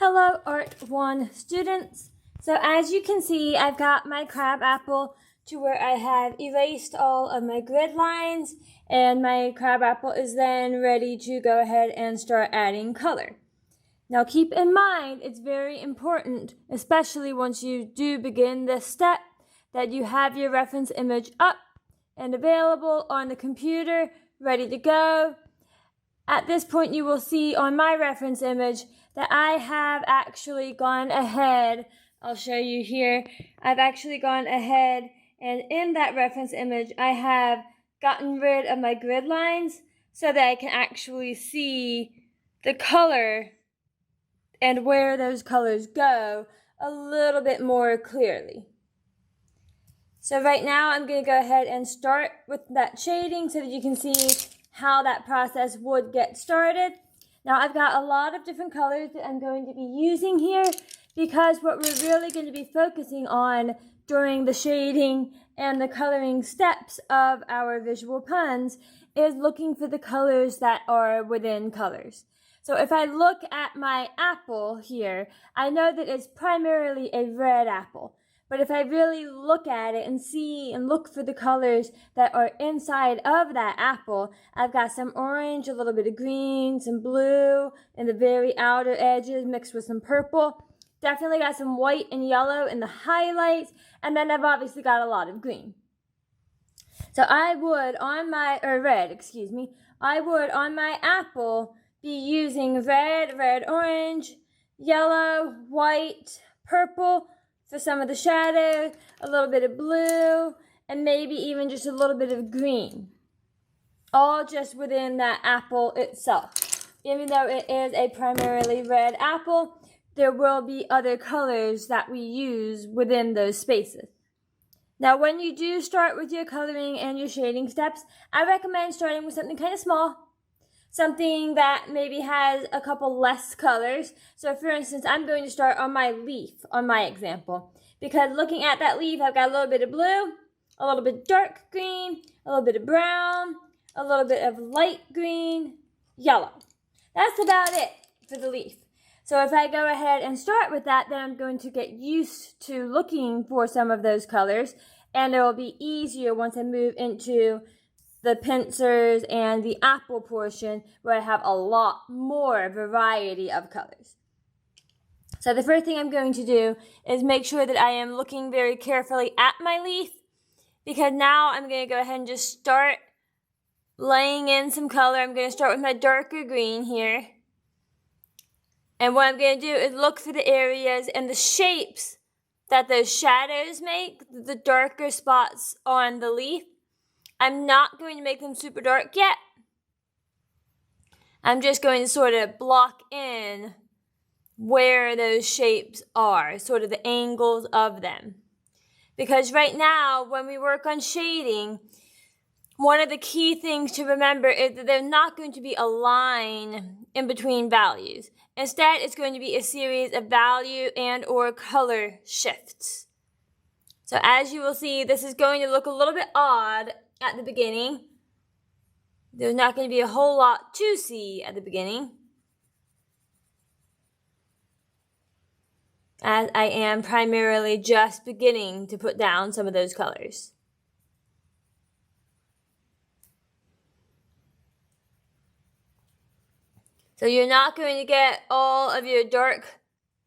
Hello Art 1 students. So as you can see, I've got my crab apple to where I have erased all of my grid lines, and my crab apple is then ready to go ahead and start adding color. Now keep in mind, it's very important, especially once you do begin this step, that you have your reference image up and available on the computer, ready to go. At this point, you will see on my reference image that I have actually gone ahead. I'll show you here. I've actually gone ahead, and in that reference image, I have gotten rid of my grid lines so that I can actually see the color and where those colors go a little bit more clearly. So right now, I'm going to go ahead and start with that shading so that you can see how that process would get started. Now I've got a lot of different colors that I'm going to be using here, because what we're really going to be focusing on during the shading and the coloring steps of our visual puns is looking for the colors that are within colors. So if I look at my apple here, I know that it's primarily a red apple. But if I really look at it and see and look for the colors that are inside of that apple, I've got some orange, a little bit of green, some blue, and the very outer edges mixed with some purple. Definitely got some white and yellow in the highlights, and then I've obviously got a lot of green. So I would on my, I would on my apple be using red, orange, yellow, white, purple, for some of the shadow, a little bit of blue, and maybe even just a little bit of green. All just within that apple itself. Even though it is a primarily red apple, there will be other colors that we use within those spaces. Now, when you do start with your coloring and your shading steps, I recommend starting with something kind of small. Something that maybe has a couple less colors. So for instance, I'm going to start on my leaf, on my example. Because looking at that leaf, I've got a little bit of blue, a little bit of dark green, a little bit of brown, a little bit of light green, yellow. That's about it for the leaf. So if I go ahead and start with that, then I'm going to get used to looking for some of those colors. And it will be easier once I move into the pincers and the apple portion, where I have a lot more variety of colors. So the first thing I'm going to do is make sure that I am looking very carefully at my leaf, because now I'm going to go ahead and just start laying in some color. I'm going to start with my darker green here. And what I'm going to do is look for the areas and the shapes that those shadows make, the darker spots on the leaf. I'm not going to make them super dark yet. I'm just going to sort of block in where those shapes are, sort of the angles of them. Because right now, when we work on shading, one of the key things to remember is that there's not going to be a line in between values. Instead, it's going to be a series of value and or color shifts. So as you will see, this is going to look a little bit odd at the beginning. There's not going to be a whole lot to see at the beginning, as I am primarily just beginning to put down some of those colors. So you're not going to get all of your dark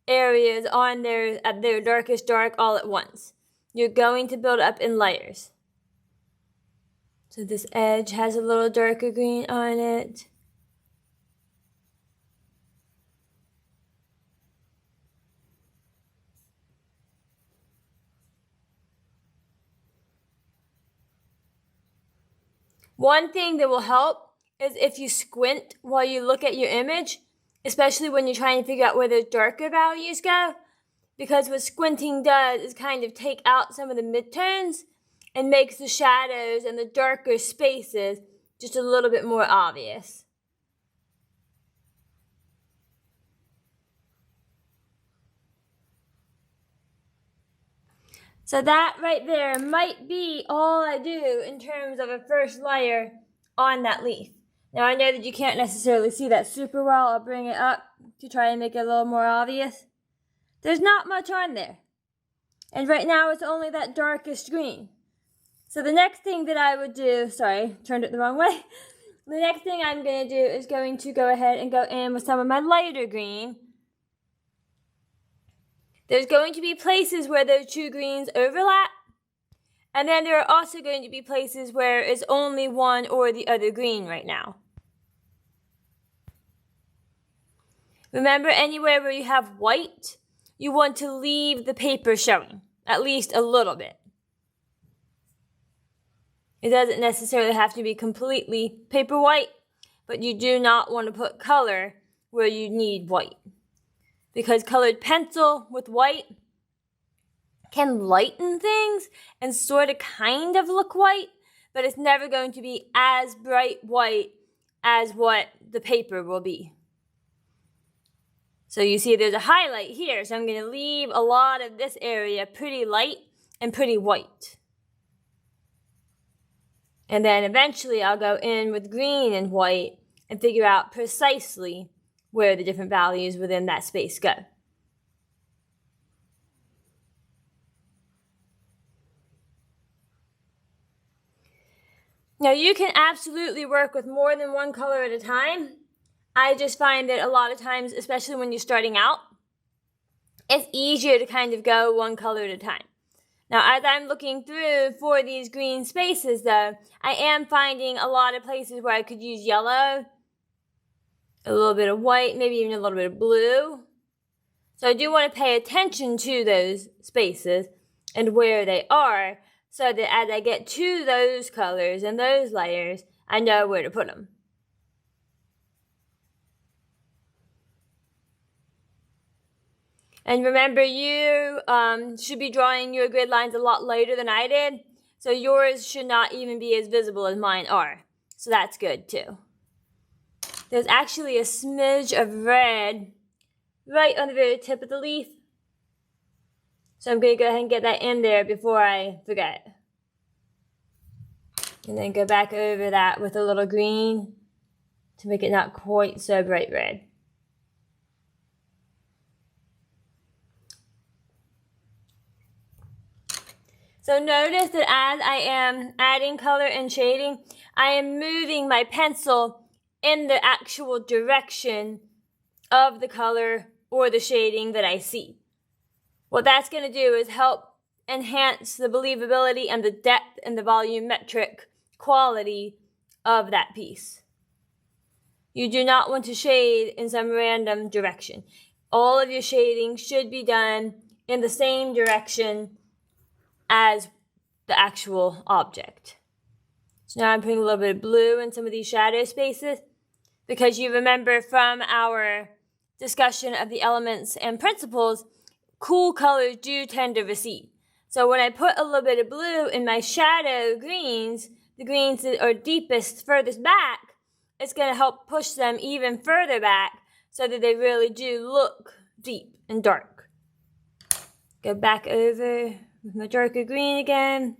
areas on there at their darkest dark all at once. You're going to build up in layers. So this edge has a little darker green on it. One thing that will help is if you squint while you look at your image, especially when you're trying to figure out where those darker values go, because what squinting does is kind of take out some of the midtones and makes the shadows and the darker spaces just a little bit more obvious. So that right there might be all I do in terms of a first layer on that leaf. Now I know that you can't necessarily see that super well. I'll bring it up to try and make it a little more obvious. There's not much on there. And right now it's only that darkest green. So the next thing that I would do, sorry, turned it the wrong way. The next thing I'm going to do is going to go ahead and go in with some of my lighter green. There's going to be places where those two greens overlap. And then there are also going to be places where it's only one or the other green right now. Remember, anywhere where you have white, you want to leave the paper showing, at least a little bit. It doesn't necessarily have to be completely paper white, but you do not want to put color where you need white. Because colored pencil with white can lighten things and sort of kind of look white, but it's never going to be as bright white as what the paper will be. So you see there's a highlight here, so I'm going to leave a lot of this area pretty light and pretty white. And then eventually I'll go in with green and white and figure out precisely where the different values within that space go. Now you can absolutely work with more than one color at a time. I just find that a lot of times, especially when you're starting out, it's easier to kind of go one color at a time. Now, as I'm looking through for these green spaces, though, I am finding a lot of places where I could use yellow, a little bit of white, maybe even a little bit of blue. So I do want to pay attention to those spaces and where they are, so that as I get to those colors and those layers, I know where to put them. And remember, you should be drawing your grid lines a lot later than I did, so yours should not even be as visible as mine are. So that's good too. There's actually a smidge of red right on the very tip of the leaf. So I'm going to go ahead and get that in there before I forget. And then go back over that with a little green to make it not quite so bright red. So notice that as I am adding color and shading, I am moving my pencil in the actual direction of the color or the shading that I see. What that's going to do is help enhance the believability and the depth and the volumetric quality of that piece. You do not want to shade in some random direction. All of your shading should be done in the same direction as the actual object. So now I'm putting a little bit of blue in some of these shadow spaces, because you remember from our discussion of the elements and principles, cool colors do tend to recede. So when I put a little bit of blue in my shadow greens, the greens that are deepest, furthest back, it's going to help push them even further back so that they really do look deep and dark. Go back over with my darker green again.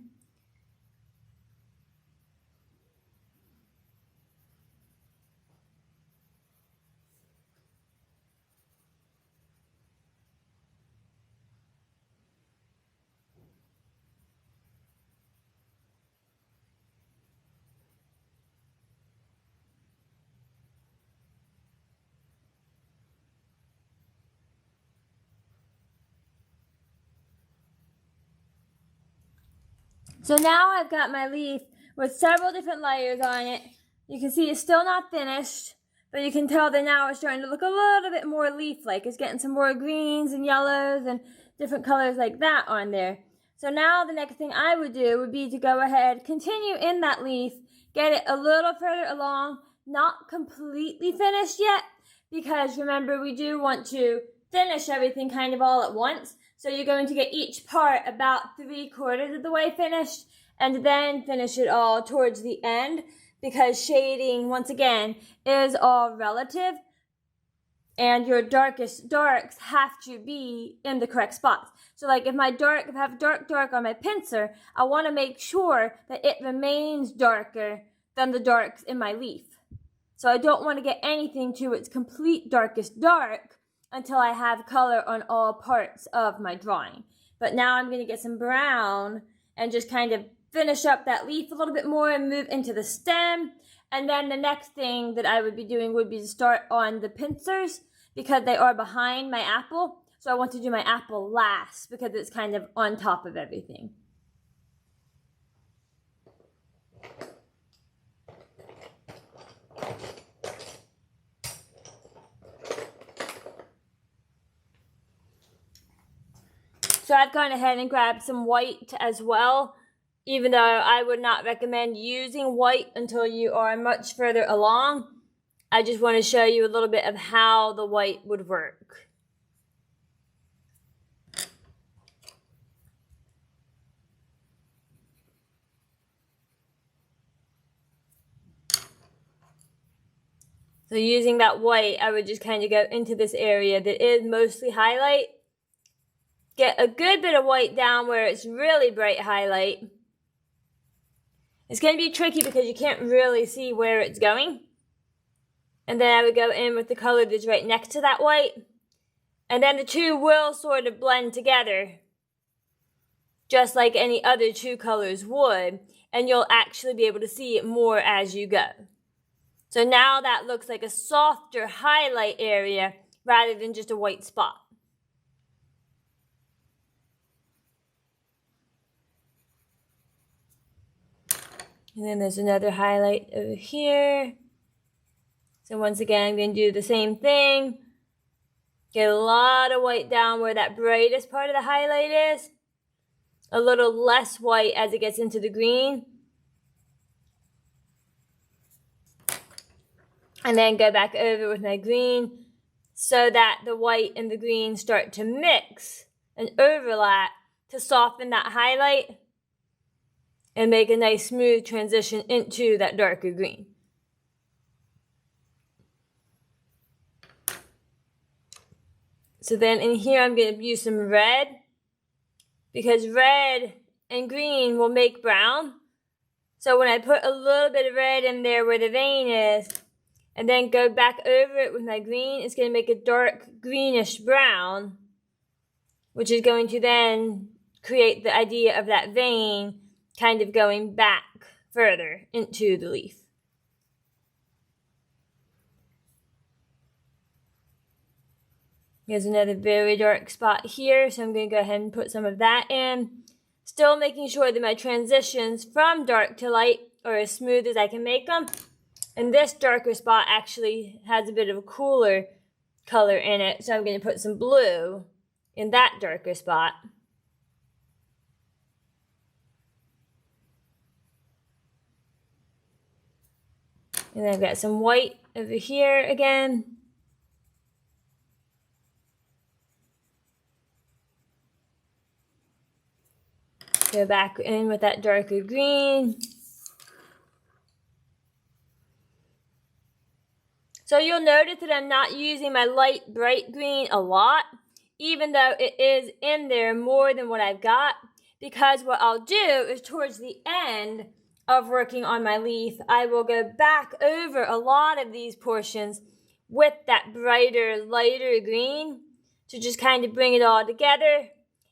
So now I've got my leaf with several different layers on it. You can see it's still not finished, but you can tell that now it's starting to look a little bit more leaf-like. It's getting some more greens and yellows and different colors like that on there. So now the next thing I would do would be to go ahead, continue in that leaf, get it a little further along, not completely finished yet, because remember, we do want to finish everything kind of all at once. So you're going to get each part about 3/4 of the way finished, and then finish it all towards the end, because shading, once again, is all relative, and your darkest darks have to be in the correct spots. So like if I have dark on my pincer, I want to make sure that it remains darker than the darks in my leaf. So I don't want to get anything to its complete darkest dark until I have color on all parts of my drawing. But now I'm going to get some brown and just kind of finish up that leaf a little bit more and move into the stem. And then the next thing that I would be doing would be to start on the pincers because they are behind my apple. So I want to do my apple last because it's kind of on top of everything. So I've gone ahead and grabbed some white as well, even though I would not recommend using white until you are much further along. I just want to show you a little bit of how the white would work. So using that white, I would just kind of go into this area that is mostly highlight. Get a good bit of white down where it's really bright highlight. It's going to be tricky because you can't really see where it's going. And then I would go in with the color that's right next to that white. And then the two will sort of blend together, just like any other two colors would. And you'll actually be able to see it more as you go. So now that looks like a softer highlight area rather than just a white spot. And then there's another highlight over here. So once again, I'm going to do the same thing. Get a lot of white down where that brightest part of the highlight is. A little less white as it gets into the green. And then go back over with my green so that the white and the green start to mix and overlap to soften that highlight and make a nice smooth transition into that darker green. So then in here I'm going to use some red because red and green will make brown. So when I put a little bit of red in there where the vein is and then go back over it with my green, it's going to make a dark greenish brown, which is going to then create the idea of that vein kind of going back further into the leaf. Here's another very dark spot here, so I'm going to go ahead and put some of that in. Still making sure that my transitions from dark to light are as smooth as I can make them. And this darker spot actually has a bit of a cooler color in it, so I'm going to put some blue in that darker spot. And then I've got some white over here again. Go back in with that darker green. So you'll notice that I'm not using my light bright green a lot, even though it is in there more than what I've got, because what I'll do is towards the end of working on my leaf, I will go back over a lot of these portions with that brighter, lighter green to just kind of bring it all together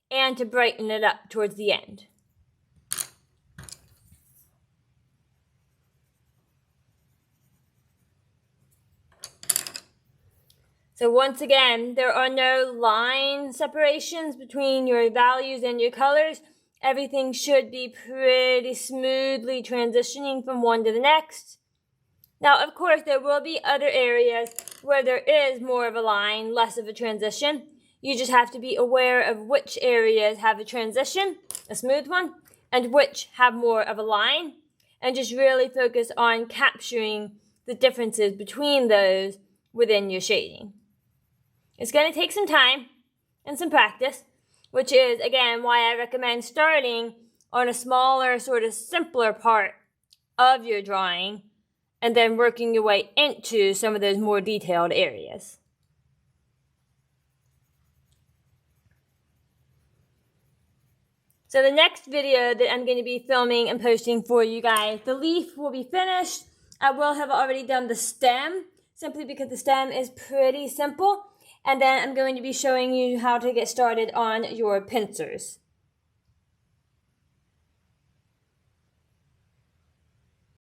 and to brighten it up towards the end. So once again, there are no line separations between your values and your colors. Everything should be pretty smoothly transitioning from one to the next. Now, of course, there will be other areas where there is more of a line, less of a transition. You just have to be aware of which areas have a transition, a smooth one, and which have more of a line, and just really focus on capturing the differences between those within your shading. It's going to take some time and some practice, which is, again, why I recommend starting on a smaller, sort of simpler part of your drawing and then working your way into some of those more detailed areas. So the next video that I'm going to be filming and posting for you guys, the leaf will be finished. I will have already done the stem, simply because the stem is pretty simple. And then I'm going to be showing you how to get started on your pincers.